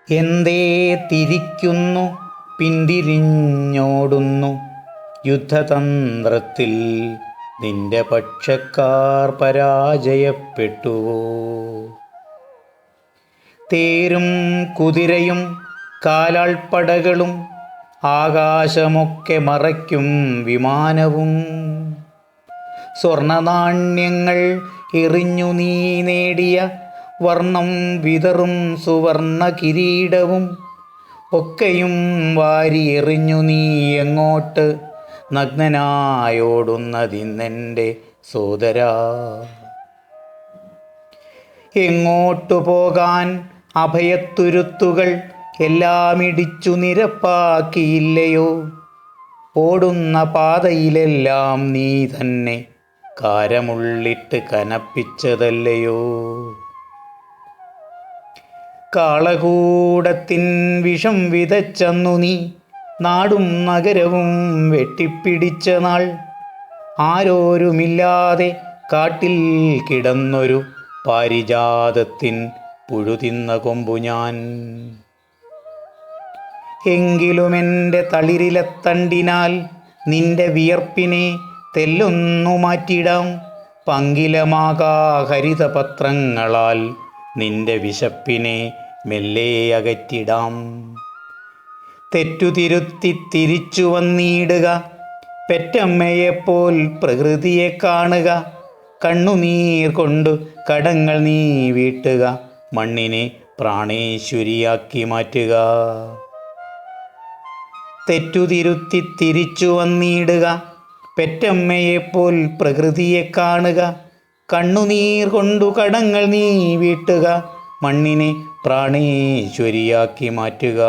എന്തേ തിരിക്കുന്നു പിന്തിരിഞ്ഞോടുന്നു യുദ്ധതന്ത്രത്തിൽ നിന്റെ പക്ഷക്കാർ പരാജയപ്പെട്ടുവോ? തേരും കുതിരയും കാലാൾപ്പടകളും ആകാശമൊക്കെ മറയ്ക്കും വിമാനവും സ്വർണനാണ്യങ്ങൾ എറിഞ്ഞു നീ നേടിയ വർണ്ണം വിതറും സുവർണ കിരീടവും ഒക്കെയും വാരി എറിഞ്ഞു നീ എങ്ങോട്ട് നഗ്നനായോടുന്നതിന്നെൻ്റെ സോദരാ? എങ്ങോട്ടു പോകാൻ അഭയത്തുരുത്തുകൾ എല്ലാം ഇടിച്ചു നിരപ്പാക്കിയില്ലയോ? ഓടുന്ന പാതയിലെല്ലാം നീ തന്നെ കാരമുള്ളിട്ട് കനപ്പിച്ചതല്ലയോ? കാളകൂടത്തിൻ വിഷം വിതച്ചന്നു നീ നാടും നഗരവും വെട്ടിപ്പിടിച്ച നാൾ, ആരോരുമില്ലാതെ കാട്ടിൽ കിടന്നൊരു പാരിജാതത്തിൻ പുഴുതിന്ന കൊമ്പു ഞാൻ. എങ്കിലുമെൻ്റെ തളിരിലത്തണ്ടിനാൽ നിന്റെ വിയർപ്പിനെ തെല്ലൊന്നു മാറ്റിടാം, പങ്കിലമാകാ ഹരിതപത്രങ്ങളാൽ നിന്റെ വിശപ്പിനെ മെല്ലെ അകറ്റിടാം. തെറ്റുതിരുത്തി തിരിച്ചു വന്നിടുക, പെറ്റമ്മയെപ്പോൽ പ്രകൃതിയെ കാണുക, കണ്ണുനീർ കൊണ്ടു കടങ്ങൾ നീ വീട്ടുക, മണ്ണിനെ പ്രാണേശ്വരിയാക്കി മാറ്റുക. തെറ്റുതിരുത്തി തിരിച്ചു വന്നിടുക, പെറ്റമ്മയെപ്പോൽ പ്രകൃതിയെ കാണുക, കണ്ണുനീർ കൊണ്ടു കടങ്ങൾ നീ വീട്ടുക, മണ്ണിനെ പ്രാണേശ്വരിയാക്കി മാറ്റുക.